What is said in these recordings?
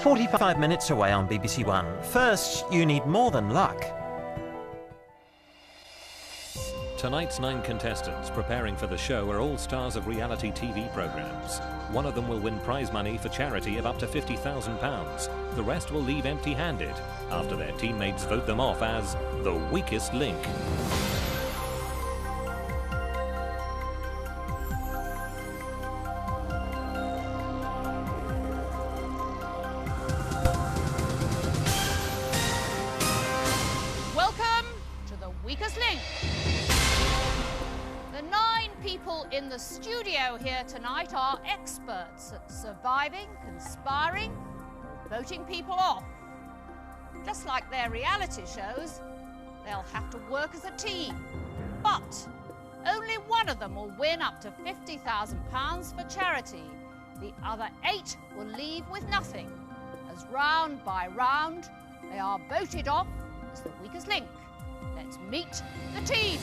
45 minutes away on BBC One. First, you need more than luck. Tonight's 9 contestants preparing for the show are all stars of reality TV programmes. One of them will win prize money for charity of up to £50,000. The rest will leave empty-handed after their teammates vote them off as the weakest link. Welcome to the weakest link. The 9 people in the studio here tonight are experts at surviving, conspiring, or voting people off. Just like their reality shows, they'll have to work as a team. But only one of them will win up to £50,000 for charity. The other 8 will leave with nothing, as round by round they are voted off as the weakest link. Let's meet the team.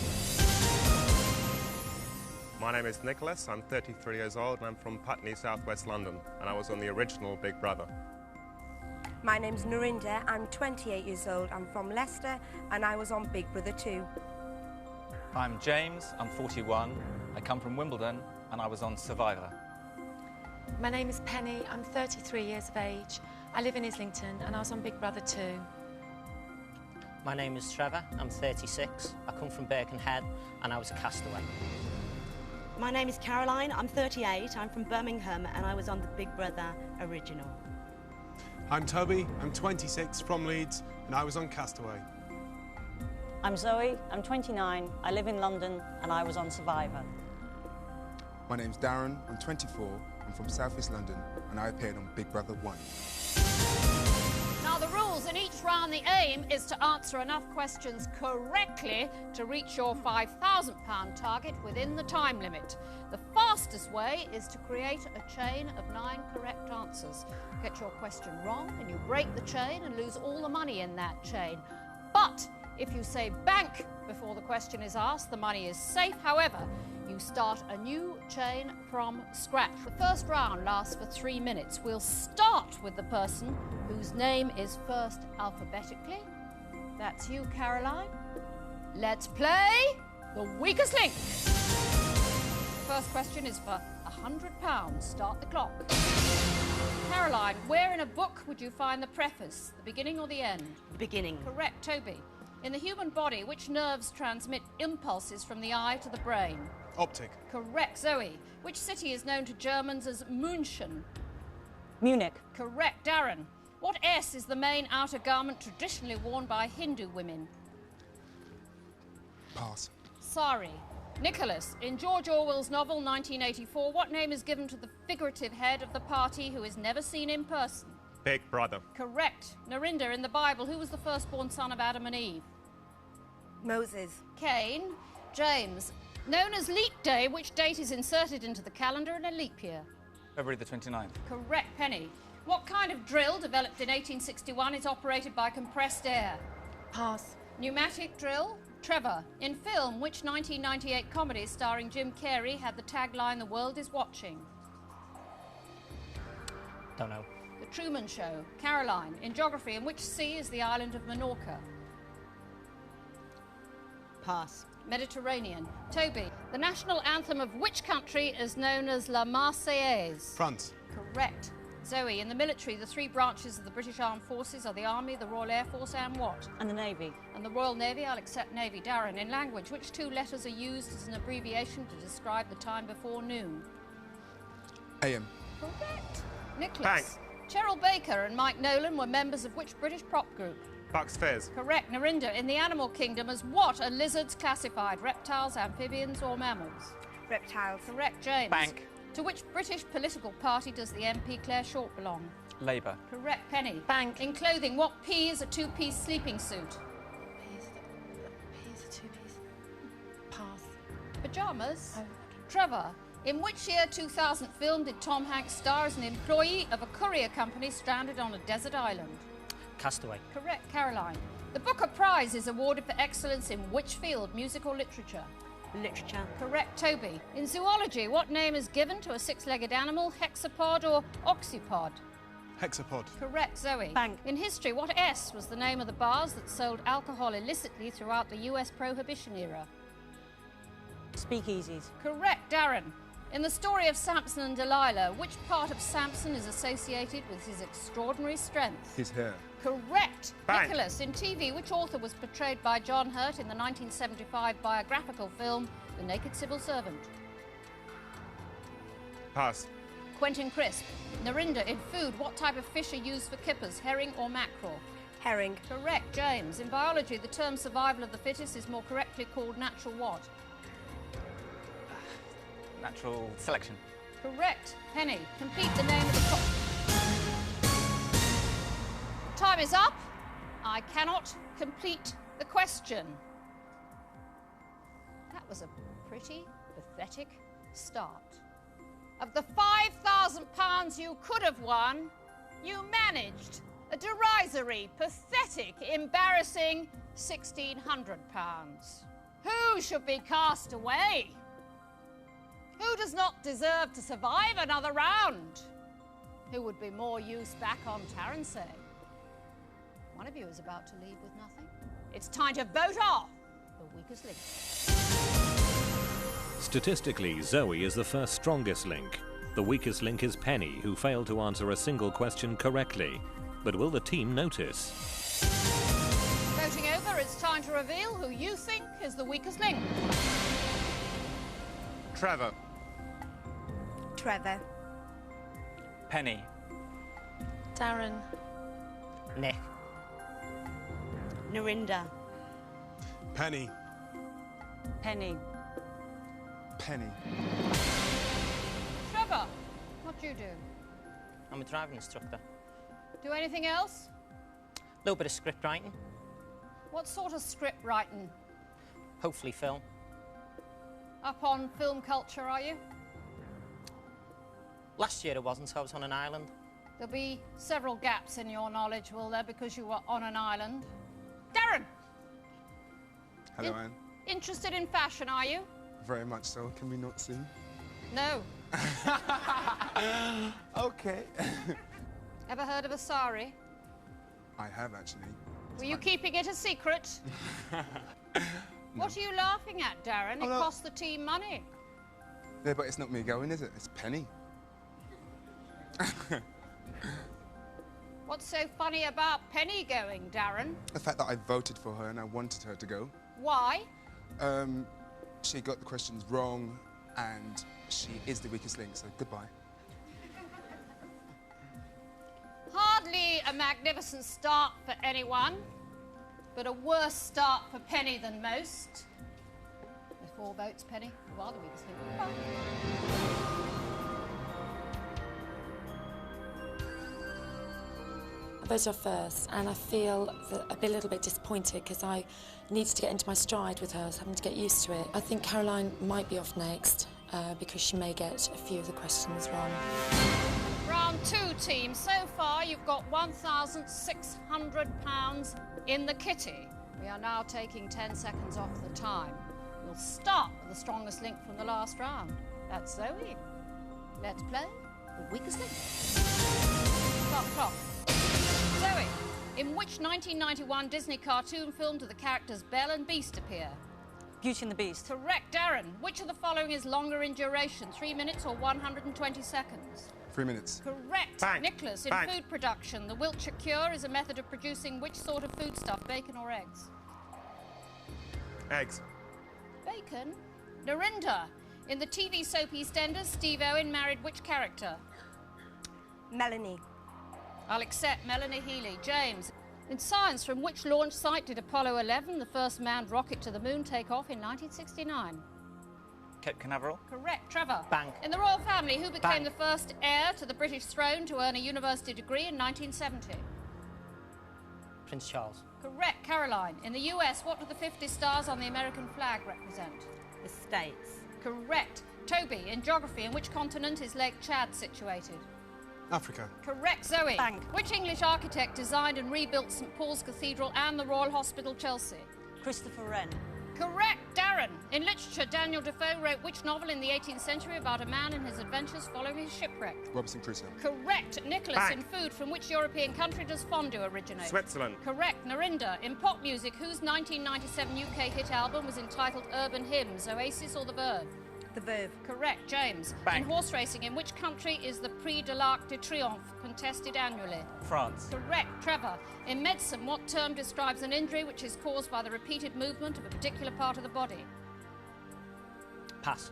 My name is Nicholas, I'm 33 years old and I'm from Putney, southwest London, and I was on the original Big Brother. My name's Narinder, I'm 28 years old, I'm from Leicester and I was on Big Brother 2. I'm James, I'm 41, I come from Wimbledon and I was on Survivor. My name is Penny, I'm 33 years of age, I live in Islington and I was on Big Brother 2. My name is Trevor, I'm 36, I come from Birkenhead and I was a castaway. My name is Caroline, I'm 38, I'm from Birmingham and I was on the Big Brother original. I'm Toby, I'm 26, from Leeds and I was on Castaway. I'm Zoe, I'm 29, I live in London and I was on Survivor. My name's Darren, I'm 24, I'm from South East London and I appeared on Big Brother 1. Now the rules in each round, the aim is to answer enough questions correctly to reach your £5,000 target within the time limit. The fastest way is to create a chain of 9 correct answers. Get your question wrong and you break the chain and lose all the money in that chain. But if you say bank before the question is asked, the money is safe. However, you start a new chain from scratch. The first round lasts for 3 minutes. We'll start with the person whose name is first alphabetically. That's you, Caroline. Let's play the weakest link. First question is for £100. Start the clock. Caroline, where in a book would you find the preface, the beginning or the end? The beginning. Correct. Toby, in the human body, which nerves transmit impulses from the eye to the brain? Optic. Correct. Zoe, which city is known to Germans as München? Munich. Correct. Darren, what S is the main outer garment traditionally worn by Hindu women? Pass. Sari. Nicholas, in George Orwell's novel 1984, what name is given to the figurative head of the party who is never seen in person? Big Brother. Correct. Narinder, in the Bible, who was the firstborn son of Adam and Eve? Moses. Cain. James, known as Leap Day, which date is inserted into the calendar in a leap year? February the 29th. Correct. Penny, what kind of drill developed in 1861 is operated by compressed air? Pass. Pneumatic drill. Trevor, in film, which 1998 comedy starring Jim Carrey had the tagline, "The world is watching"? Don't know. The Truman Show. Caroline, in geography, in which sea is the island of Menorca? Pass. Mediterranean. Toby, the national anthem of which country is known as La Marseillaise? France. Correct. Zoe, in the military, the 3 branches of the British Armed Forces are the Army, the Royal Air Force and what? And the Navy. And the Royal Navy, I'll accept Navy. Darren, in language, which 2 letters are used as an abbreviation to describe the time before noon? AM. Correct. Nicholas. Bank. Cheryl Baker and Mike Nolan were members of which British prop group? Bucks Fizz. Correct. Narinder, in the animal kingdom, as what are lizards classified? Reptiles, amphibians or mammals? Reptiles. Correct. James. Bank. To which British political party does the MP Claire Short belong? Labour. Correct. Penny. Bank. In clothing, what P is a 2-piece sleeping suit? P is a 2-piece. Pass. Pyjamas? Oh. Trevor, in which year 2000 film did Tom Hanks star as an employee of a courier company stranded on a desert island? Castaway. Correct. Caroline. The Booker Prize is awarded for excellence in which field, music or literature? Literature. Correct. Toby. In zoology, what name is given to a 6-legged animal, hexapod or oxypod? Hexapod. Correct, Zoe. Bank. In history, what S was the name of the bars that sold alcohol illicitly throughout the US Prohibition era? Speakeasies. Correct, Darren. In the story of Samson and Delilah, which part of Samson is associated with his extraordinary strength? His hair. Correct. Bang. Nicholas, in TV, which author was portrayed by John Hurt in the 1975 biographical film The Naked Civil Servant? Pass. Quentin Crisp. Narinda, in food, what type of fish are used for kippers, herring or mackerel? Herring. Correct, James. In biology, the term survival of the fittest is more correctly called natural what? Natural selection. Correct. Penny, complete the name of the... Time is up. I cannot complete the question. That was a pretty pathetic start. Of the £5,000 you could have won, you managed a derisory, pathetic, embarrassing £1,600. Who should be cast away? Who does not deserve to survive another round? Who would be more use back on Tarrantay? One of you is about to leave with nothing. It's time to vote off the weakest link. Statistically, Zoe is the first strongest link. The weakest link is Penny, who failed to answer a single question correctly. But will the team notice? Voting over, it's time to reveal who you think is the weakest link. Trevor. Trevor. Penny. Darren. Nick. Narinda. Penny. Penny. Penny. Trevor, what do you do? I'm a driving instructor. Do anything else? A little bit of script writing. What sort of script writing? Hopefully film. Up on film culture, are you? Last year it wasn't, so I was on an island. There'll be several gaps in your knowledge, will there, because you were on an island. Darren! Hello, Anne. Interested in fashion, are you? Very much so. Can we not see? No. Okay. Ever heard of a sari? I have, actually. Were you keeping it a secret? What are you laughing at, Darren? It no. cost the team money. Yeah, but it's not me going, is it? It's Penny. What's so funny about Penny going, Darren? The fact that I voted for her and I wanted her to go. Why? She got the questions wrong and she is the weakest link, so goodbye. Hardly a magnificent start for anyone, but a worse start for Penny than most. With 4 votes, Penny, you are the weakest link. I voted off first, and I feel a little bit disappointed because I needed to get into my stride with her. I was having to get used to it. I think Caroline might be off next because she may get a few of the questions wrong. Round 2, team. So far, you've got £1,600 in the kitty. We are now taking 10 seconds off the time. We'll start with the strongest link from the last round. That's Zoe. Let's play the weakest link. Stop the clock. Zoe, in which 1991 Disney cartoon film do the characters Belle and Beast appear? Beauty and the Beast. Correct, Darren. Which of the following is longer in duration, 3 minutes or 120 seconds? 3 minutes. Correct. Bang. Nicholas, in Bang. food production, the Wiltshire cure is a method of producing which sort of foodstuff, bacon or eggs? Eggs. Bacon. Narinda, in the TV soap EastEnders, Steve Owen married which character? Melanie. I'll accept Melanie Healy. James, in science, from which launch site did Apollo 11, the first manned rocket to the moon, take off in 1969? Cape Canaveral. Correct. Trevor. Bank. In the royal family, who became Bank. the first heir to the British throne to earn a university degree in 1970? Prince Charles. Correct. Caroline. In the US, what do the 50 stars on the American flag represent? The States. Correct. Toby, in geography, in which continent is Lake Chad situated? Africa. Correct. Zoe. Bank. Which English architect designed and rebuilt St Paul's Cathedral and the Royal Hospital, Chelsea? Christopher Wren. Correct, Darren. In literature, Daniel Defoe wrote which novel in the 18th century about a man and his adventures following his shipwreck? Robinson Crusoe. Correct, Nicholas. Bang. In food, from which European country does fondue originate? Switzerland. Correct, Narinda. In pop music, whose 1997 UK hit album was entitled Urban Hymns, Oasis or The Verve? The Verve. Correct, James. Bang. In horse racing, in which country is the Prix de l'Arc de Triomphe contested annually? France. Correct, Trevor. In medicine, what term describes an injury which is caused by the repeated movement of a particular part of the body? Pass.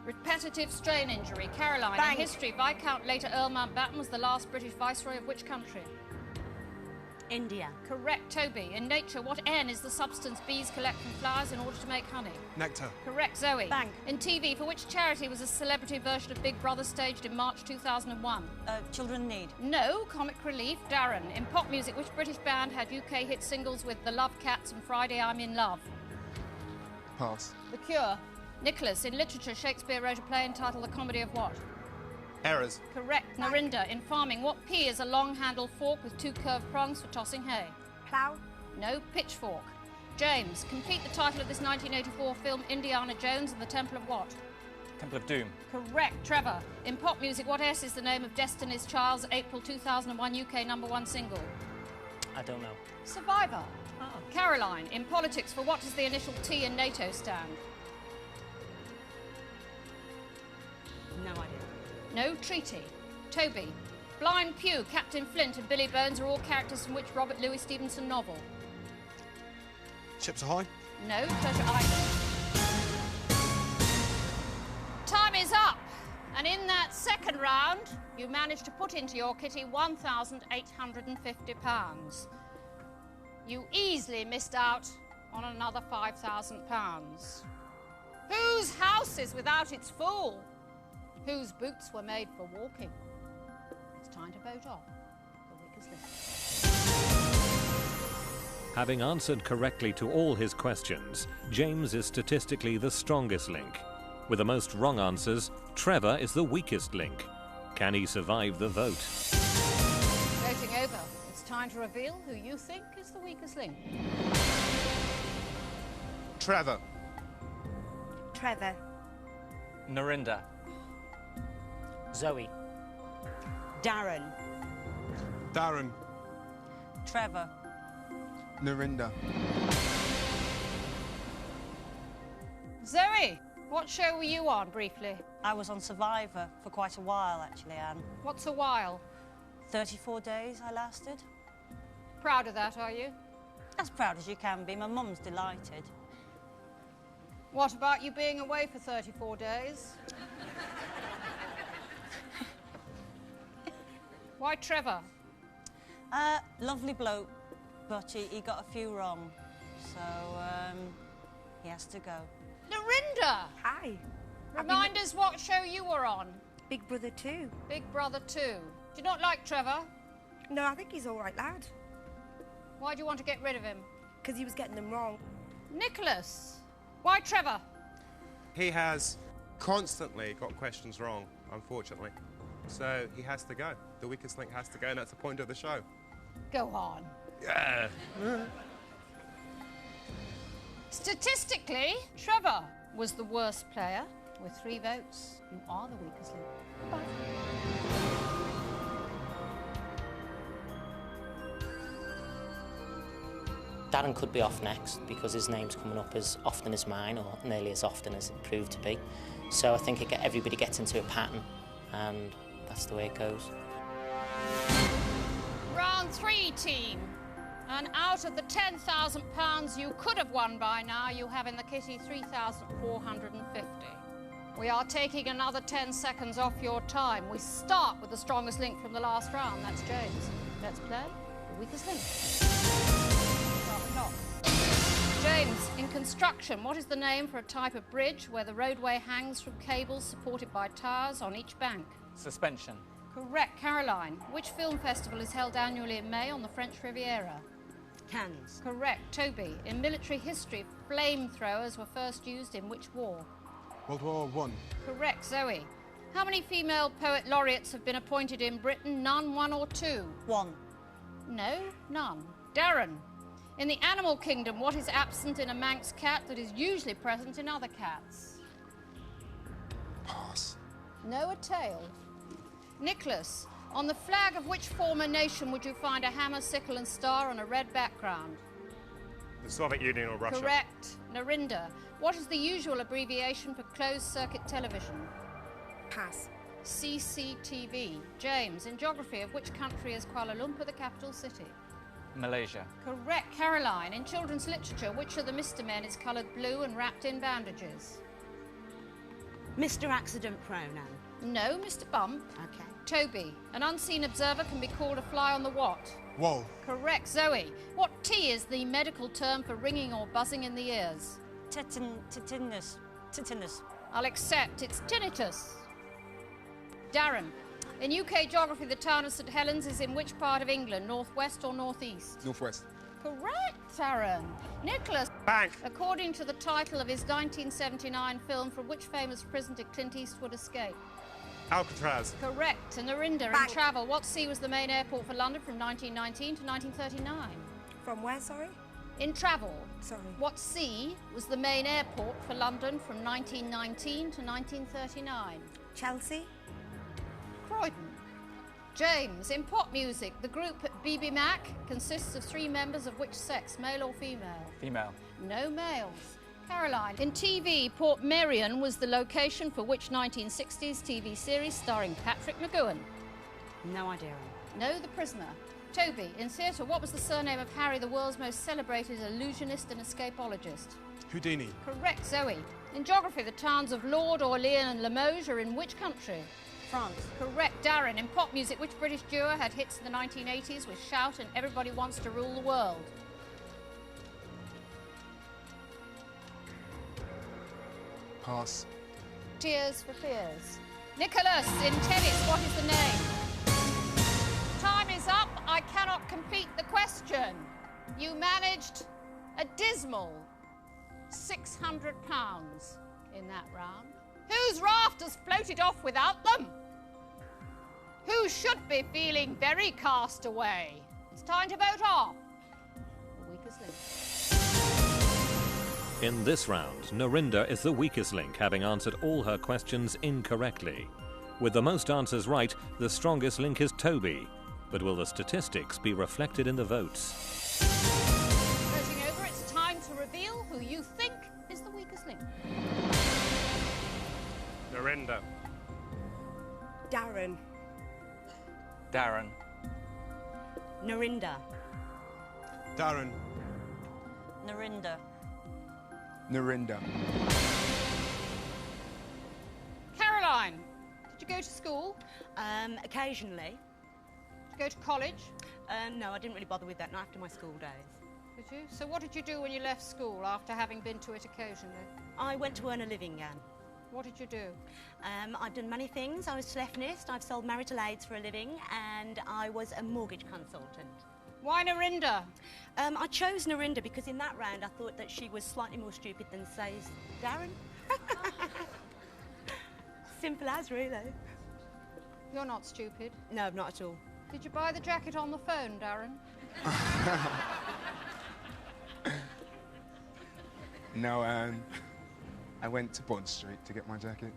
Repetitive strain injury. Caroline. Bang. In history, Viscount later Earl Mountbatten was the last British Viceroy of which country? India. Correct, Toby. In nature, what N is the substance bees collect from flowers in order to make honey? Nectar. Correct, Zoe. Bang. In TV, for which charity was a celebrity version of Big Brother staged in March 2001? Children in Need. No, Comic Relief. Darren. In pop music, which British band had UK hit singles with The Love Cats and Friday I'm in Love? Pass. The Cure. Nicholas. In literature, Shakespeare wrote a play entitled The Comedy of what? Errors. Correct. Narinda. In farming, what P is a long-handled fork with two curved prongs for tossing hay? Plough. No, pitchfork. James. Complete the title of this 1984 film, Indiana Jones and the Temple of what? Temple of Doom. Correct, Trevor. In pop music, what S is the name of Destiny's Child's April 2001 UK #1 single? I don't know. Survivor. Caroline. In politics, for what does the initial T in NATO stand? No idea. No, treaty. Toby. Blind Pew, Captain Flint and Billy Bones are all characters from which Robert Louis Stevenson novel? Ships Ahoy. No, Treasure Island. Time is up. And in that second round, you managed to put into your kitty £1,850. You easily missed out on another £5,000. Whose house is without its fool? Whose boots were made for walking? It's time to vote on the weakest link. Having answered correctly to all his questions, James is statistically the strongest link. With the most wrong answers, Trevor is the weakest link. Can he survive the vote? Voting over. It's time to reveal who you think is the weakest link. Trevor. Trevor. Narinda. Zoe. Darren. Darren. Trevor. Narinda. Zoe, what show were you on, briefly? I was on Survivor for quite a while, actually, Anne. What's a while? 34 days I lasted. Proud of that, are you? As proud as you can be. My mum's delighted. What about you being away for 34 days? Why Trevor? Lovely bloke, but he got a few wrong. So, he has to go. Narinda! Hi. Remind us what show you were on. Big Brother 2. Big Brother 2. Do you not like Trevor? No, I think he's all right lad. Why do you want to get rid of him? Because he was getting them wrong. Nicholas, why Trevor? He has constantly got questions wrong, unfortunately. So he has to go. The weakest link has to go, and that's the point of the show. Go on. Yeah. Statistically, Trevor was the worst player. With 3 votes, you are the weakest link. Goodbye. Darren could be off next because his name's coming up as often as mine, or nearly as often as it proved to be. So I think everybody gets into a pattern, and that's the way it goes. Round 3, team. And out of the £10,000 you could have won by now, you have in the kitty £3,450. We are taking another 10 seconds off your time. We start with the strongest link from the last round. That's James. Let's play the weakest link. Start the clock. James, in construction, what is the name for a type of bridge where the roadway hangs from cables supported by towers on each bank? Suspension. Correct. Caroline, which film festival is held annually in May on the French Riviera? Cannes. Correct. Toby, in military history, flamethrowers were first used in which war? World War I. Correct. Zoe, how many female poet laureates have been appointed in Britain? None, 1 or 2? 1. No, none. Darren, In the animal kingdom, what is absent in a Manx cat that is usually present in other cats? Pass. No, a tail. Nicholas, on the flag of which former nation would you find a hammer, sickle and star on a red background? The Soviet Union or Russia? Correct. Narinda, what is the usual abbreviation for closed-circuit television? Pass. CCTV. James, in geography, of which country is Kuala Lumpur the capital city? Malaysia. Correct. Caroline, in children's literature, which of the Mr. Men is coloured blue and wrapped in bandages? Mr. Accident Pronoun. No, Mr. Bump. Okay. Toby, an unseen observer can be called a fly on the what? Wall. Correct. Zoe, what T is the medical term for ringing or buzzing in the ears? Tetanus. I'll accept. It's tinnitus. Darren, in UK geography, the town of St Helens is in which part of England? Northwest or northeast? Northwest. Correct, Aaron. Nicholas. Bank. According to the title of his 1979 film, from which famous prison did Clint Eastwood escape? Alcatraz. Correct. And Narinda, Bank. in travel, what sea was the main airport for London from 1919 to 1939? From where, sorry? In travel, Sorry. what sea was the main airport for London from 1919 to 1939? Chelsea? Croydon. James, in pop music, the group BB Mac consists of 3 members of which sex, male or female? Female. No males. Caroline, in TV, Port Merion was the location for which 1960s TV series starring Patrick McGowan? No idea. No, The Prisoner. Toby, in theatre, what was the surname of Harry, the world's most celebrated illusionist and escapologist? Houdini. Correct, Zoe. In geography, the towns of Lord, Orléans and Limoges are in which country? France. Correct, Darren. In pop music, which British duo had hits in the 1980s with Shout and Everybody Wants to Rule the World? Pass. Tears for Fears. Nicholas, in tennis, what is the name? Time is up. I cannot complete the question. You managed a dismal £600 in that round. Whose raft has floated off without them? Who should be feeling very cast away? It's time to vote off the weakest link. In this round, Narinda is the weakest link, having answered all her questions incorrectly. With the most answers right, the strongest link is Toby. But will the statistics be reflected in the votes? Voting over, it's time to reveal who you think is the weakest link. Narinda. Darren. Darren. Narinda. Darren. Narinda. Narinda. Caroline, did you go to school? Occasionally. Did you go to college? No, I didn't really bother with that, not after my school days. Did you? So what did you do when you left school after having been to it occasionally? I went to earn a living again. What did you do? I've done many things. I was telephonist, I've sold marital aids for a living, and I was a mortgage consultant. Why Narinda? I chose Narinda because in that round I thought that she was slightly more stupid than, say, Darren. Simple as, really. You're not stupid. No, not at all. Did you buy the jacket on the phone, Darren? No, I went to Bond Street to get my jacket.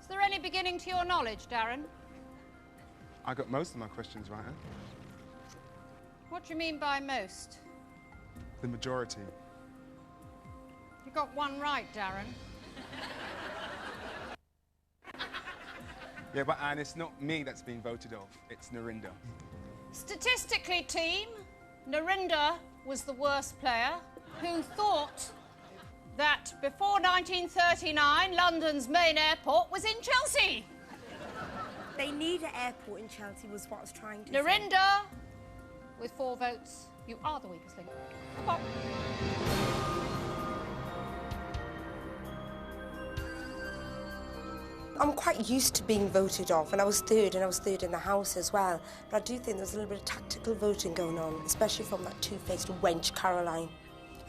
Is there any beginning to your knowledge, Darren? I got most of my questions right, huh? What do you mean by most? The majority. You got one right, Darren. Yeah, but Anne, it's not me that's being voted off. It's Narinda. Statistically, team, Narinda was the worst player who thought that before 1939, London's main airport was in Chelsea. They need an airport in Chelsea was what I was trying to say. Narinda, with 4 votes, you are the weakest link. Come on. I'm quite used to being voted off, and I was third in the House as well. But I do think there's a little bit of tactical voting going on, especially from that two-faced wench, Caroline.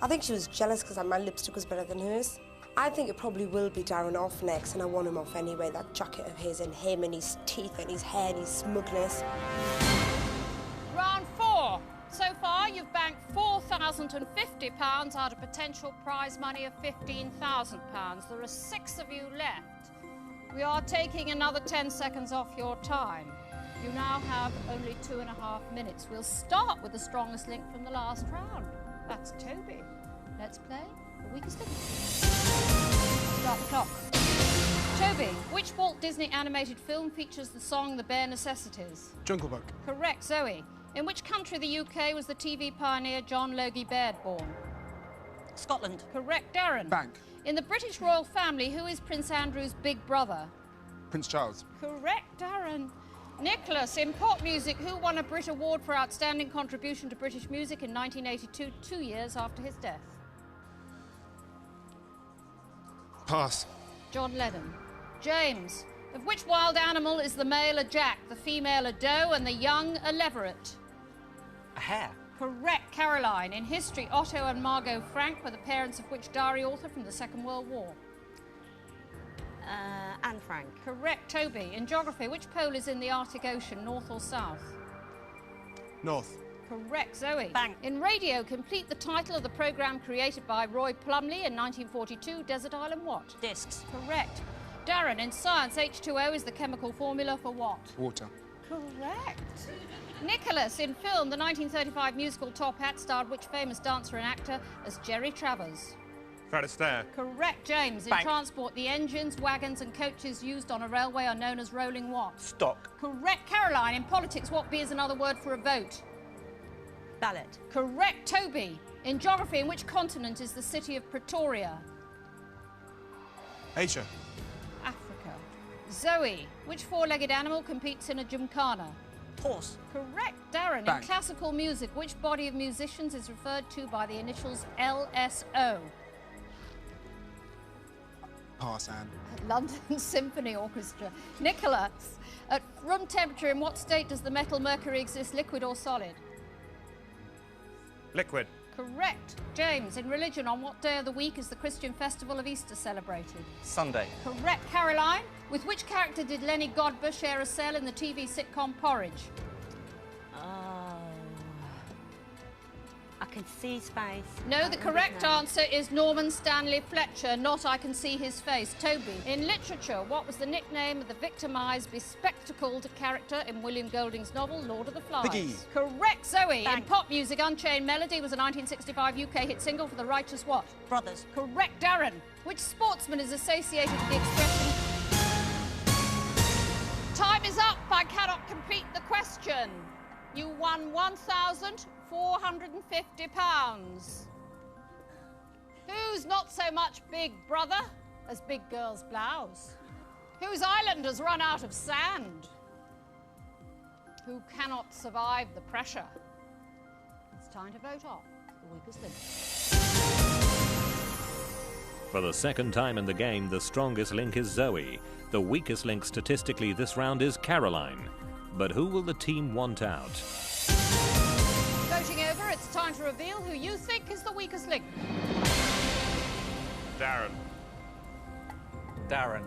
I think she was jealous because my lipstick was better than hers. I think it probably will be Darren off next, and I want him off anyway, that jacket of his and him and his teeth and his hair and his smugness. Round 4. So far, you've banked £4,050 out of potential prize money of £15,000. There are 6 of you left. We are taking another 10 seconds off your time. You now have only 2.5 minutes. We'll start with the strongest link from the last round. That's Toby. Let's play the weakest link. Start the clock. Toby, which Walt Disney animated film features the song The Bare Necessities? Jungle Book. Correct. Zoe, in which country the UK was the TV pioneer John Logie Baird born? Scotland. Correct. Darren. Bank. In the British royal family, who is Prince Andrew's big brother? Prince Charles. Correct, Darren. Nicholas, in pop music, who won a Brit Award for outstanding contribution to British music in 1982, 2 years after his death? Pass. John Lennon. James, of which wild animal is the male a jack, the female a doe, and the young a leveret? A hare. Correct. Caroline, in history, Otto and Margot Frank were the parents of which diary author from the Second World War? Anne Frank. Correct. Toby, in geography, which pole is in the Arctic Ocean, north or south? North. Correct. Zoe. Bank. In radio, complete the title of the programme created by Roy Plumley in 1942, Desert Island what? Discs. Correct. Darren, in science, H2O is the chemical formula for what? Water. Correct. Nicholas, in film, the 1935 musical Top Hat starred which famous dancer and actor as Jerry Travers? Fred Astaire. Correct. James, in Bank. transport, the engines, wagons and coaches used on a railway are known as rolling what? Stock. Correct. Caroline, in politics, what B is another word for a vote? Ballot. Correct. Toby, in geography, in which continent is the city of Pretoria? Asia. Africa. Zoe, which four-legged animal competes in a gymkhana? Horse. Correct. Darren, Bank. in classical music, which body of musicians is referred to by the initials LSO? Pass, Anne. London Symphony Orchestra. Nicholas, at room temperature, in what state does the metal mercury exist, liquid or solid? Liquid. Correct. James, in religion, on what day of the week is the Christian festival of Easter celebrated? Sunday. Correct. Caroline, with which character did Lenny Godber share a cell in the TV sitcom Porridge? I can see space. No, the correct answer is Norman Stanley Fletcher, not I can see his face. Toby, in literature, what was the nickname of the victimised, bespectacled character in William Golding's novel Lord of the Flies? Piggy. Correct. Zoe, Bank. in pop music, Unchained Melody was a 1965 UK hit single for the Righteous what? Brothers. Correct. Darren, which sportsman is associated with the expression time is up, I cannot complete the question. You won £1,450. Who's not so much big brother as big girl's blouse? Whose island has run out of sand? Who cannot survive the pressure? It's time to vote off the weakest link. For the second time in the game, the strongest link is Zoe. The weakest link statistically this round is Caroline. But who will the team want out? Voting over, it's time to reveal who you think is the weakest link. Darren. Darren.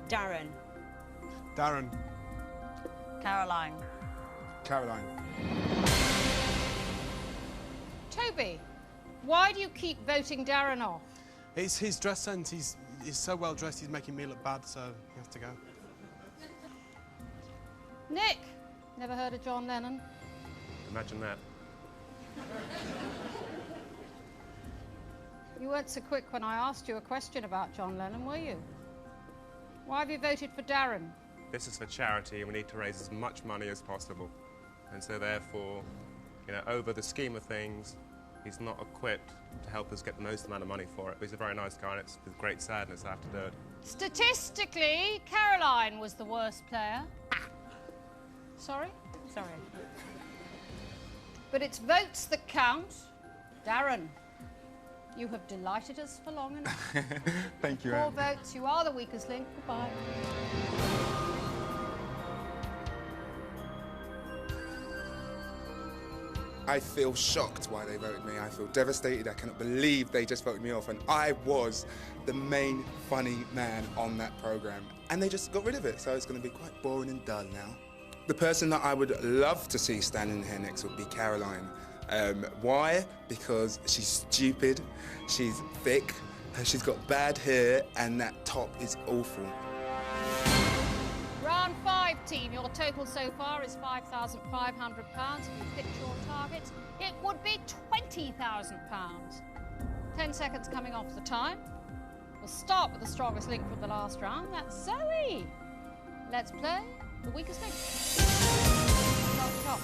Darren. Darren. Caroline. Caroline. Toby, why do you keep voting Darren off? It's his dress sense. He's so well dressed, he's making me look bad, so he has to go. Nick, never heard of John Lennon? Imagine that. You weren't so quick when I asked you a question about John Lennon, were you? Why have you voted for Darren? This is for charity, and we need to raise as much money as possible. And so therefore, you know, over the scheme of things, he's not equipped to help us get the most amount of money for it. But he's a very nice guy, and it's with great sadness I have to do it. Statistically, Caroline was the worst player. Sorry? Sorry. But it's votes that count. Darren, you have delighted us for long enough. Thank you, 4 Anne. votes, you are the weakest link. Goodbye. I feel shocked why they voted me. I feel devastated. I cannot believe they just voted me off. And I was the main funny man on that programme. And they just got rid of it. So it's going to be quite boring and dull now. The person that I would love to see standing here next would be Caroline. Why? Because she's stupid, she's thick, she's got bad hair, and that top is awful. Round 5, team. Your total so far is £5,500. If you picked your target, it would be £20,000. 10 seconds coming off the time. We'll start with the strongest link from the last round. That's Zoe. Let's play the weakest link. Top.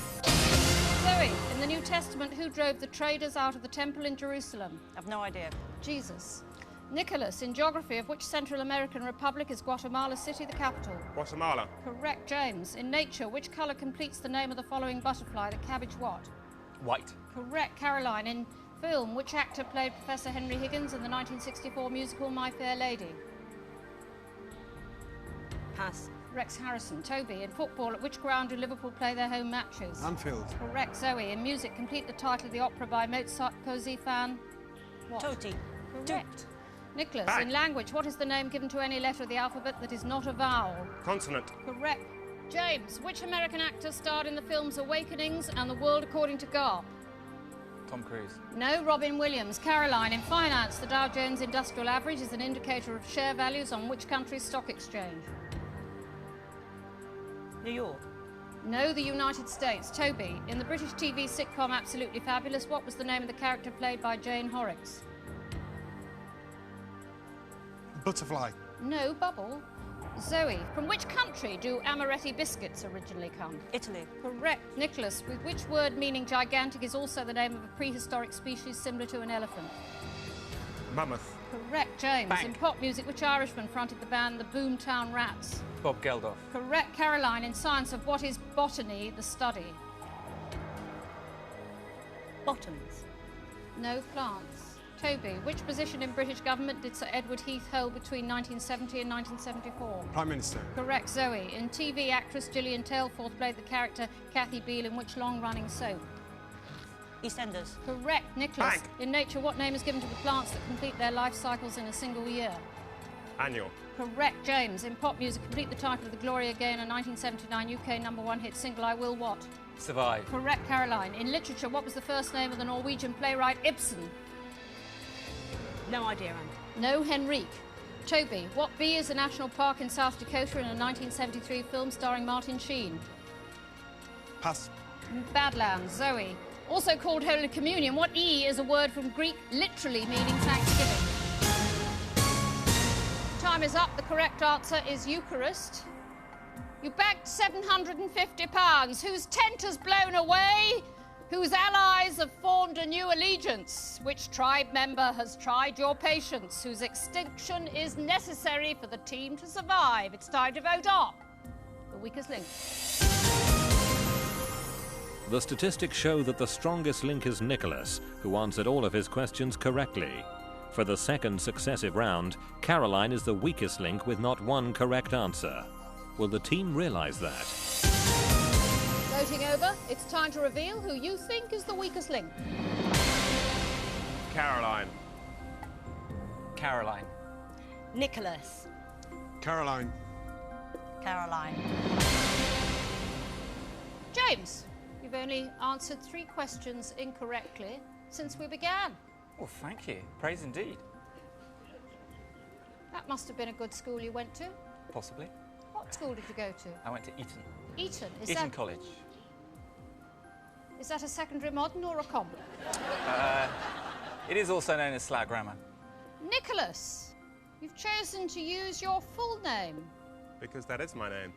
Zoe, in the New Testament, who drove the traders out of the temple in Jerusalem? I've no idea. Jesus. Nicholas, in geography, of which Central American republic is Guatemala City the capital? Guatemala. Correct. James, in nature, which colour completes the name of the following butterfly, the cabbage what? White. Correct. Caroline, in film, which actor played Professor Henry Higgins in the 1964 musical My Fair Lady? Pass. Rex Harrison. Toby, in football, at which ground do Liverpool play their home matches? Anfield. Correct. Zoe, in music, complete the title of the opera by Mozart Cosi fan. What? Toti. Correct. Nicholas, Bang. in language, what is the name given to any letter of the alphabet that is not a vowel? Consonant. Correct. James, which American actor starred in the films Awakenings and The World According to Garp? Tom Cruise. No. Robin Williams. Caroline, in finance, the Dow Jones Industrial Average is an indicator of share values on which country's stock exchange? New York. No. The United States. Toby, in the British TV sitcom Absolutely Fabulous, what was the name of the character played by Jane Horrocks? Butterfly. No. Bubble. Zoe, from which country do amaretti biscuits originally come? Italy. Correct. Nicholas, with which word meaning gigantic is also the name of a prehistoric species similar to an elephant? Mammoth. Correct. James, Bank. in pop music, which Irishman fronted the band the Boomtown Rats? Bob Geldof. Correct. Caroline, in science, of what is botany the study? Bottoms. No. Plants. Toby, which position in British government did Sir Edward Heath hold between 1970 and 1974? Prime Minister. Correct. Zoe, in TV, actress Gillian Tailforth played the character Kathy Beale in which long-running soap? EastEnders. Correct. Nicholas, Bank. in nature, what name is given to the plants that complete their life cycles in a single year? Annual. Correct. James, in pop music, complete the title of the Gloria Gaynor 1979 UK #1 hit single I Will What? Survive. Correct. Caroline, in literature, what was the first name of the Norwegian playwright Ibsen? No idea, Anne. No. Henrique. Toby, what bee is a national park in South Dakota in a 1973 film starring Martin Sheen? Pass. Badlands. Zoe, also called Holy Communion, what E is a word from Greek literally meaning Thanksgiving? Time is up. The correct answer is Eucharist. You bagged £750. Whose tent has blown away? Whose allies have formed a new allegiance? Which tribe member has tried your patience? Whose extinction is necessary for the team to survive? It's time to vote on the weakest link. The statistics show that the strongest link is Nicholas, who answered all of his questions correctly. For the second successive round, Caroline is the weakest link with not one correct answer. Will the team realise that? Voting over, it's time to reveal who you think is the weakest link. Caroline. Caroline. Nicholas. Caroline. Caroline. James, you've only answered 3 questions incorrectly since we began. Oh, thank you. Praise indeed. That must have been a good school you went to. Possibly. What school did you go to? I went to Eton. Eton. Eton College. Is that a secondary modern or a common? It is also known as Slough Grammar. Nicholas, you've chosen to use your full name. Because that is my name.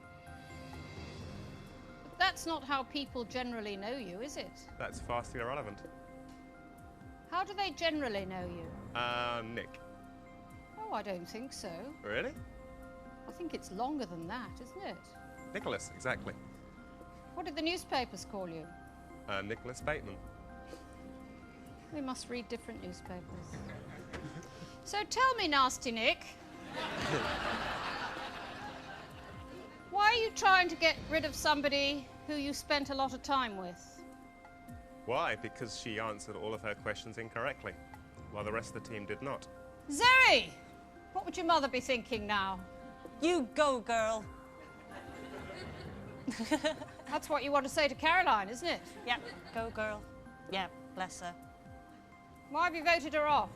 But that's not how people generally know you, is it? That's vastly irrelevant. How do they generally know you? Nick. Oh, I don't think so. Really? I think it's longer than that, isn't it? Nicholas, exactly. What did the newspapers call you? Nicholas Bateman. We must read different newspapers. So tell me, Nasty Nick, why are you trying to get rid of somebody who you spent a lot of time with? Why? Because she answered all of her questions incorrectly, while the rest of the team did not. Zoe! What would your mother be thinking now? You go, girl. That's what you want to say to Caroline, isn't it? Yeah, go girl. Yeah, bless her. Why have you voted her off?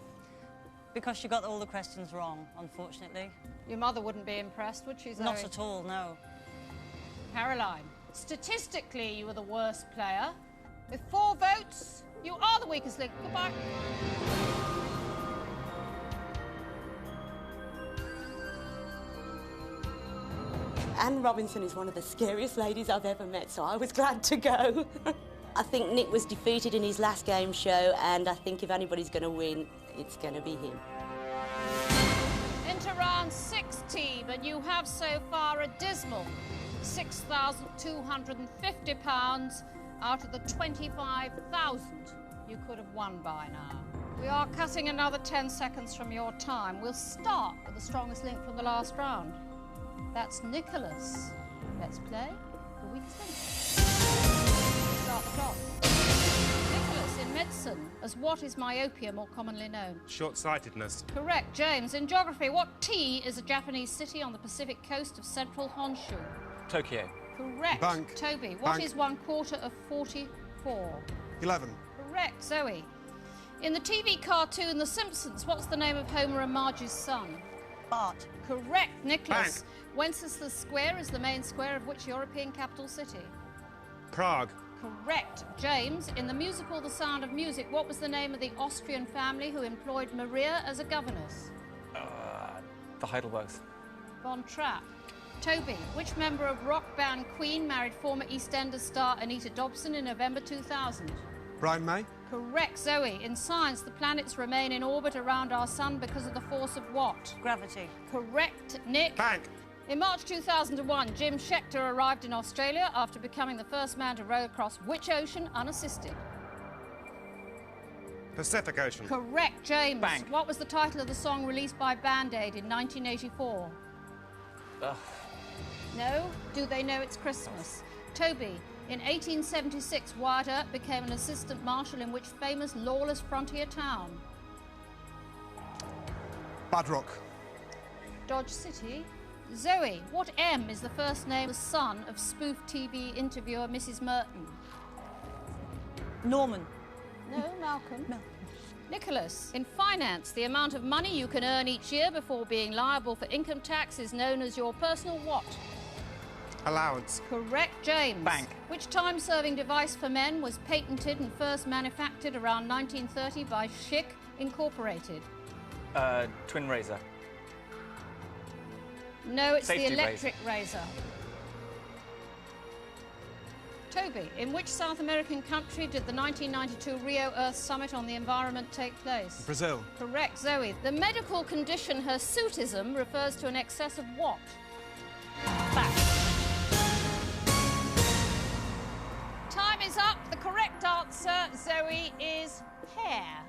Because she got all the questions wrong, unfortunately. Your mother wouldn't be impressed, would she, Zoe? Not at all, no. Caroline, statistically, you were the worst player. With 4 votes, you are the weakest link. Goodbye. Anne Robinson is one of the scariest ladies I've ever met, so I was glad to go. I think Nick was defeated in his last game show, and I think if anybody's going to win, it's going to be him. Into round 6, team, and you have so far a dismal £6,250 out of the 25,000 you could have won by now. We are cutting another 10 seconds from your time. We'll start with the strongest link from the last round. That's Nicholas. Let's play the weakest link. Start the clock. Nicholas, in medicine, as what is myopia more commonly known? Short-sightedness. Correct. James, in geography, what T is a Japanese city on the Pacific coast of central Honshu? Tokyo. Correct. Bank. Toby, what Bank. is 1/4 of 44? 11. Correct. Zoe. In the TV cartoon The Simpsons, what's the name of Homer and Marge's son? Bart. Correct. Nicholas. Bank. Wenceslas Square is the main square of which European capital city? Prague. Correct. James, in the musical The Sound of Music, what was the name of the Austrian family who employed Maria as a governess? The Heidelbergs. Von Trapp. Toby, which member of rock band Queen married former EastEnders star Anita Dobson in November 2000? Brian May. Correct. Zoe, in science, the planets remain in orbit around our sun because of the force of what? Gravity. Correct. Nick. Bank. In March 2001, Jim Schechter arrived in Australia after becoming the first man to row across which ocean unassisted? Pacific Ocean. Correct. James. Bank. What was the title of the song released by Band Aid in 1984? No? Do They Know It's Christmas? Toby. In 1876, Wyatt Earp became an assistant marshal in which famous lawless frontier town? Badrock. Dodge City. Zoe, what M is the first name of the son of spoof TV interviewer Mrs. Merton? Norman. No, Malcolm. Nicholas, in finance, the amount of money you can earn each year before being liable for income tax is known as your personal what? Allowance. Correct. James. Bank. Which time-serving device for men was patented and first manufactured around 1930 by Schick Incorporated? Twin razor. No, it's Safety the electric razor. Toby, in which South American country did the 1992 Rio Earth Summit on the Environment take place? Brazil. Correct. Zoe, the medical condition hirsutism refers to an excess of what? Back. Time is up. The correct answer, Zoe, is hair.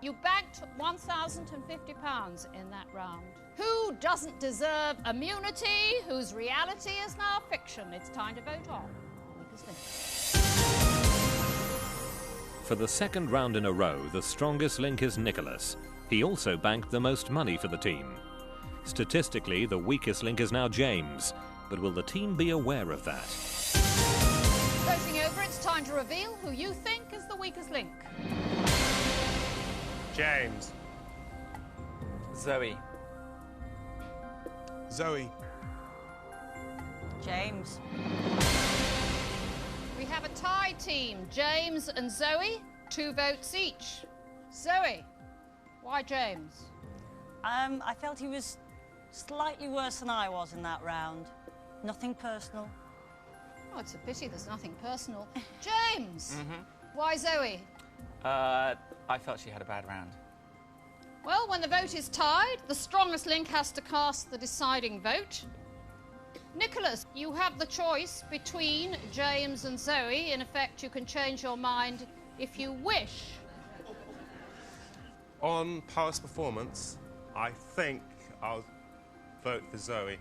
You banked £1,050 in that round. Who doesn't deserve immunity? Whose reality is now fiction? It's time to vote on. For the second round in a row, the strongest link is Nicholas. He also banked the most money for the team. Statistically, the weakest link is now James. But will the team be aware of that? Voting over, it's time to reveal who you think is the weakest link. James. Zoe. Zoe. James. We have a tie team, James and Zoe, 2 votes each. Zoe, why James? I felt he was slightly worse than I was in that round. Nothing personal. Oh, it's a pity there's nothing personal. James, why Zoe? I felt she had a bad round. Well, when the vote is tied, the strongest link has to cast the deciding vote. Nicholas, you have the choice between James and Zoe. In effect, you can change your mind if you wish. On past performance, I think I'll vote for Zoe.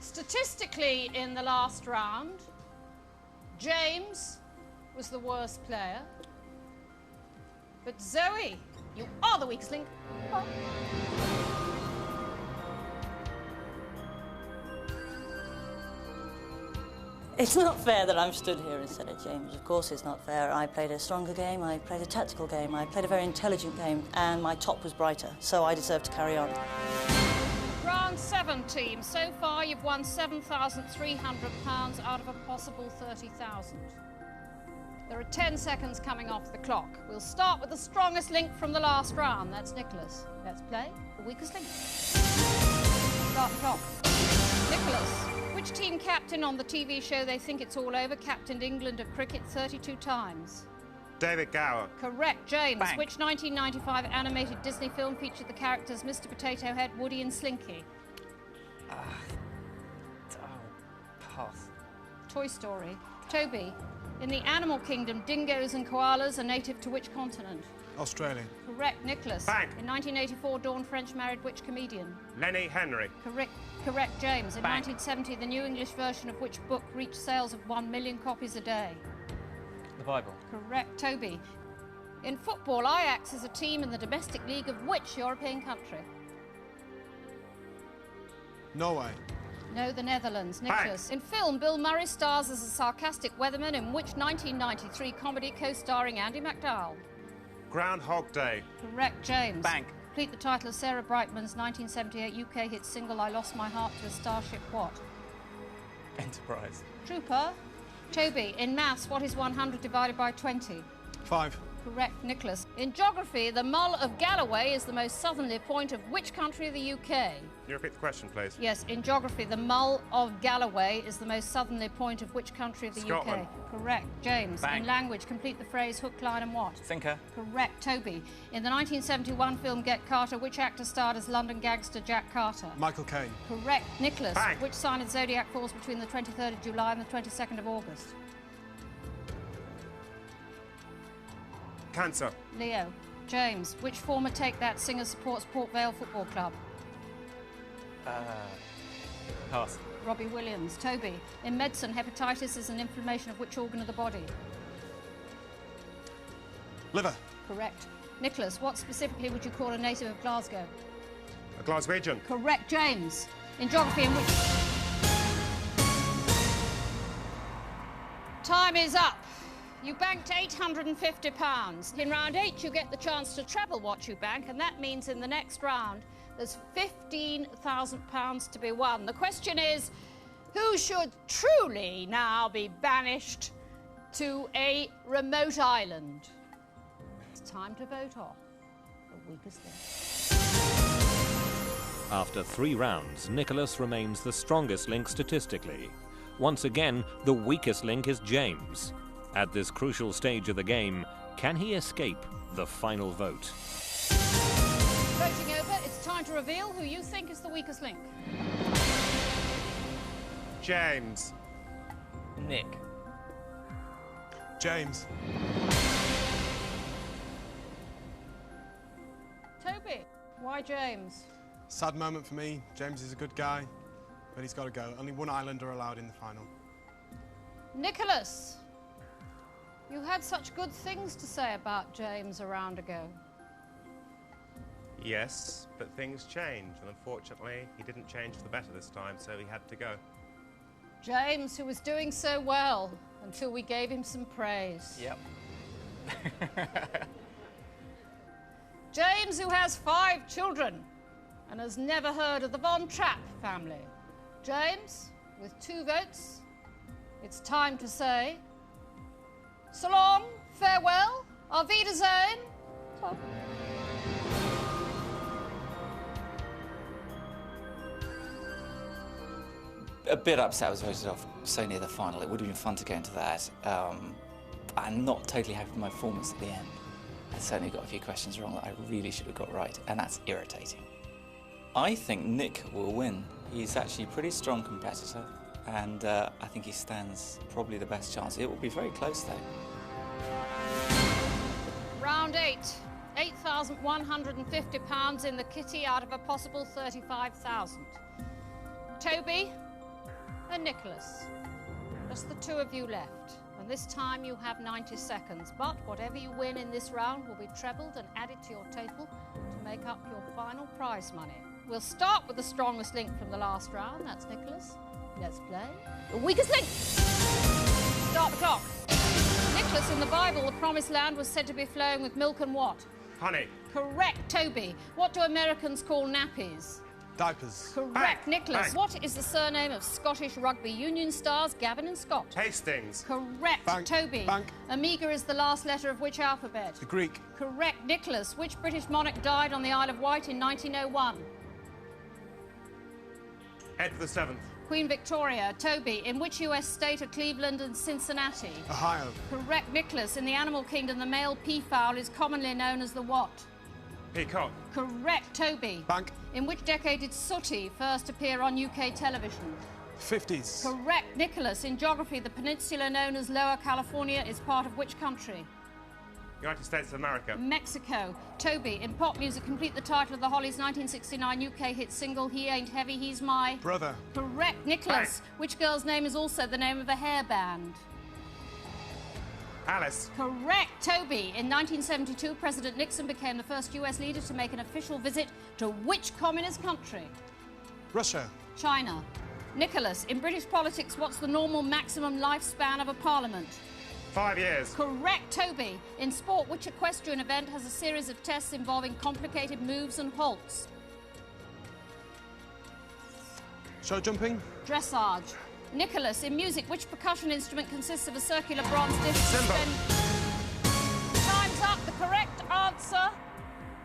Statistically, in the last round, James was the worst player. But Zoe, you are the weakest link. It's not fair that I'm stood here instead of James. Of course it's not fair. I played a stronger game, I played a tactical game, I played a very intelligent game, and my top was brighter, so I deserve to carry on. Round 7, team. So far, you've won £7,300 out of a possible 30,000. There are 10 seconds coming off the clock. We'll start with the strongest link from the last round. That's Nicholas. Let's play the weakest link. Start the clock. Nicholas, which team captain on the TV show They Think It's All Over captained England of cricket 32 times? David Gower. Correct. James, Bang. which 1995 animated Disney film featured the characters Mr. Potato Head, Woody and Slinky? Pass. Toy Story. Toby, in the animal kingdom, dingoes and koalas are native to which continent? Australia. Correct. Nicholas. Bang. In 1984, Dawn French married which comedian? Lenny Henry. Correct. James. In 1970, the New English version of which book reached sales of 1 million copies a day? The Bible. Correct. Toby. In football, Ajax is a team in the domestic league of which European country? Norway. No, the Netherlands. Nicholas. In film, Bill Murray stars as a sarcastic weatherman in which 1993 comedy co-starring Andy McDowell? Groundhog Day. Correct. James. Bank. Complete the title of Sarah Brightman's 1978 UK hit single I Lost My Heart to a Starship what? Enterprise. Trooper. Toby. In maths, what is 100 divided by 20? 5. Correct. Nicholas. In geography, the Mull of Galloway is the most southerly point of which country of the UK? Can you repeat the question, please? Yes, in geography, the Mull of Galloway is the most southerly point of which country of the Scotland. UK? Correct. James. Bang. In language, complete the phrase hook, line and what? Thinker. Correct. Toby. In the 1971 film Get Carter, which actor starred as London gangster Jack Carter? Michael Caine. Correct. Nicholas. Bang. Which sign of the zodiac falls between the 23rd of July and the 22nd of August? Cancer. Leo. James. Which former Take That singer supports Port Vale Football Club? Pass. Robbie Williams. Toby. In medicine, hepatitis is an inflammation of which organ of the body? Liver. Correct. Nicholas. What specifically would you call a native of Glasgow? A Glaswegian. Correct. James. In geography, in which... Time is up. You banked £850. In round 8, you get the chance to treble what you bank, and that means in the next round, there's £15,000 to be won. The question is, who should truly now be banished to a remote island? It's time to vote off the weakest link. After 3 rounds, Nicholas remains the strongest link statistically. Once again, the weakest link is James. At this crucial stage of the game, can he escape the final vote? Voting over, it's time to reveal who you think is the weakest link. James. Nick. James. Toby, why James? Sad moment for me. James is a good guy, but he's got to go. Only one islander allowed in the final. Nicholas, you had such good things to say about James a round ago. Yes, but things change, and unfortunately, he didn't change for the better this time, so he had to go. James, who was doing so well until we gave him some praise. Yep. James, who has 5 children and has never heard of the Von Trapp family. James, with 2 votes, it's time to say so long, farewell, auf Wiedersehen. A bit upset I was voted off so near the final. It would have been fun to go into that. I'm not totally happy with my performance at the end. I certainly got a few questions wrong that I really should have got right, and that's irritating. I think Nick will win. He's actually a pretty strong competitor, and I think he stands probably the best chance. It will be very close, though. Round 8, £8,150 in the kitty out of a possible 35,000. Toby and Nicholas, just the 2 of you left. And this time you have 90 seconds, but whatever you win in this round will be trebled and added to your total to make up your final prize money. We'll start with the strongest link from the last round, that's Nicholas. Let's play The Weakest Link. Start the clock. Nicholas, in the Bible, the Promised Land was said to be flowing with milk and what? Honey. Correct. Toby, what do Americans call nappies? Diapers. Correct. Nicholas, what is the surname of Scottish rugby union stars Gavin and Scott? Hastings. Correct. Bank. Toby. Bank. Omega is the last letter of which alphabet? The Greek. Correct. Nicholas, which British monarch died on the Isle of Wight in 1901? Edward VII. Queen Victoria. Toby, in which US state are Cleveland and Cincinnati? Ohio. Correct. Nicholas, in the animal kingdom, the male peafowl is commonly known as the what? Peacock. Correct. Toby. Bank. In which decade did Sooty first appear on UK television? 50s. Correct. Nicholas, in geography, the peninsula known as Lower California is part of which country? United States of America. Mexico. Toby, in pop music, complete the title of the Hollies' 1969 UK hit single, He Ain't Heavy, He's My... Brother. Correct. Nicholas, which girl's name is also the name of a hair band? Alice. Correct. Toby, in 1972, President Nixon became the first US leader to make an official visit to which communist country? Russia. China. Nicholas, in British politics, what's the normal maximum lifespan of a parliament? 5 years. Correct. Toby, in sport, which equestrian event has a series of tests involving complicated moves and halts? Show jumping. Dressage. Nicholas, in music, which percussion instrument consists of a circular bronze disc? Cymbal. Time's up. The correct answer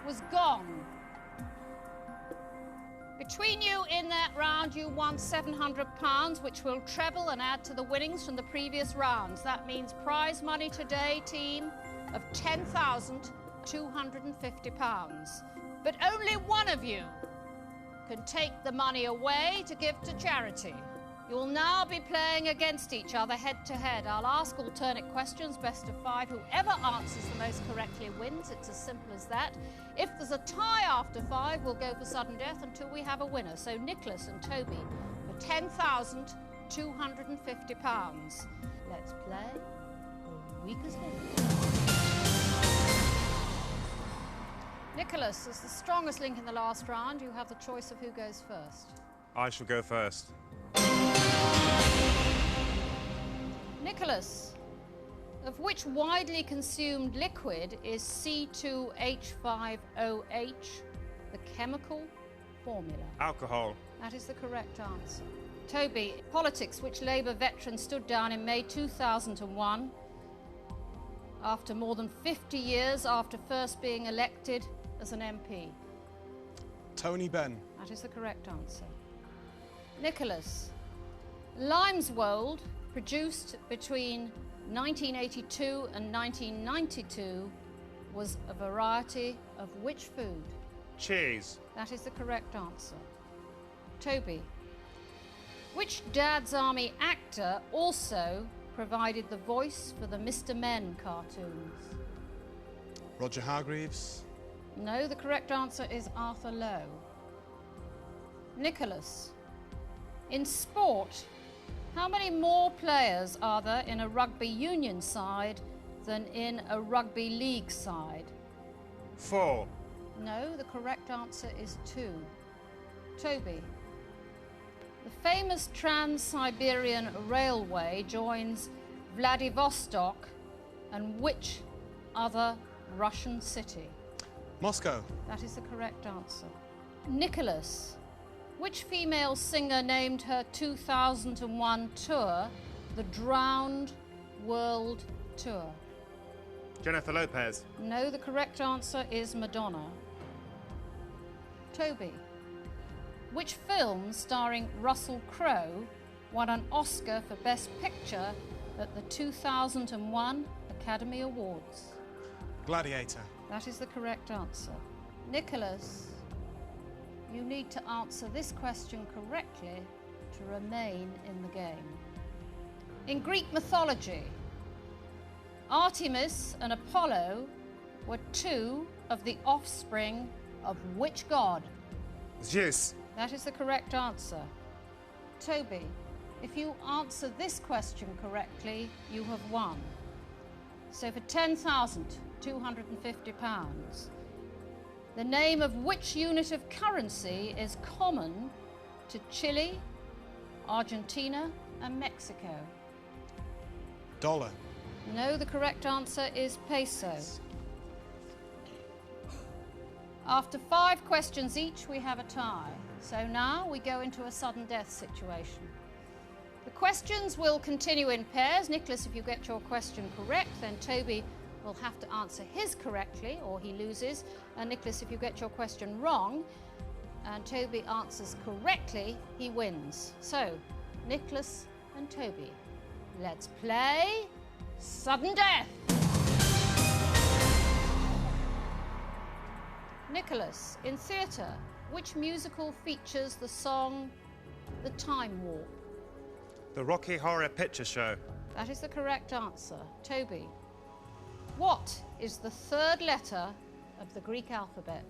was gone. Between you in that round, you won £700, which will treble and add to the winnings from the previous rounds. That means prize money today, team, of £10,250. But only one of you can take the money away to give to charity. You'll now be playing against each other head-to-head. I'll ask alternate questions, best of 5. Whoever answers the most correctly wins. It's as simple as that. If there's a tie after 5, we'll go for sudden death until we have a winner. So Nicholas and Toby for £10,250. Let's play The Weakest Link. Nicholas, as the strongest link in the last round, you have the choice of who goes first. I shall go first. Nicholas, of which widely consumed liquid is C2H5OH the chemical formula? Alcohol. That is the correct answer. Toby, politics, which Labour veteran stood down in May 2001 after more than 50 years after first being elected as an MP? Tony Benn. That is the correct answer. Nicholas, Limeswold, produced between 1982 and 1992, was a variety of which food? Cheese. That is the correct answer. Toby, which Dad's Army actor also provided the voice for the Mr. Men cartoons? Roger Hargreaves. No, the correct answer is Arthur Lowe. Nicholas, in sport, how many more players are there in a rugby union side than in a rugby league side? 4. No, the correct answer is 2. Toby, the famous Trans-Siberian Railway joins Vladivostok and which other Russian city? Moscow. That is the correct answer. Nicholas, which female singer named her 2001 tour the Drowned World Tour? Jennifer Lopez. No, the correct answer is Madonna. Toby, which film starring Russell Crowe won an Oscar for Best Picture at the 2001 Academy Awards? Gladiator. That is the correct answer. Nicholas, you need to answer this question correctly to remain in the game. In Greek mythology, Artemis and Apollo were 2 of the offspring of which god? Zeus. That is the correct answer. Toby, if you answer this question correctly, you have won. So for £10,250, the name of which unit of currency is common to Chile, Argentina and Mexico? Dollar. No, the correct answer is peso. After 5 questions each, we have a tie. So now we go into a sudden death situation. The questions will continue in pairs. Nicholas, if you get your question correct, then Toby will have to answer his correctly or he loses. And Nicholas, if you get your question wrong and Toby answers correctly, he wins. So, Nicholas and Toby, let's play Sudden Death. Nicholas, in theatre, which musical features the song The Time Warp? The Rocky Horror Picture Show. That is the correct answer. Toby, what is the 3rd letter of the Greek alphabet?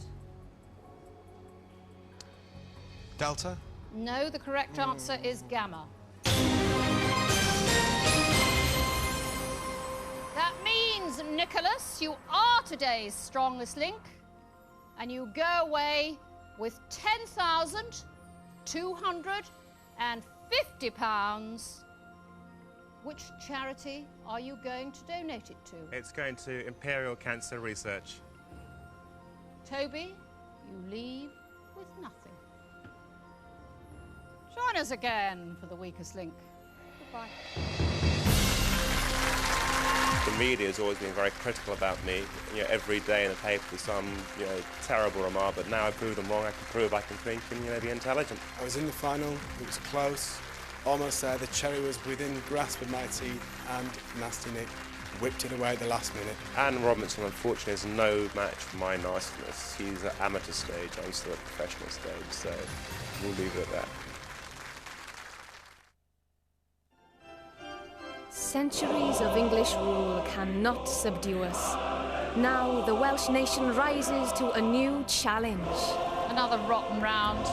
Delta. No, the correct answer is gamma. That means, Nicholas, you are today's strongest link, and you go away with £10,250. Which charity are you going to donate it to? It's going to Imperial Cancer Research. Toby, you leave with nothing. Join us again for the weakest link. Goodbye. The media has always been very critical about me. Every day in the paper with some, terrible remark. But now I prove them wrong. I can prove I can think and, be intelligent. I was in the final. It was close. Almost there. The cherry was within grasp of my teeth, and Nasty Nick whipped it away at the last minute. Anne Robinson, unfortunately, is no match for my niceness. She's at amateur stage. I'm still at professional stage, so we'll leave it at that. Centuries of English rule cannot subdue us. Now the Welsh nation rises to a new challenge. Another rotten round.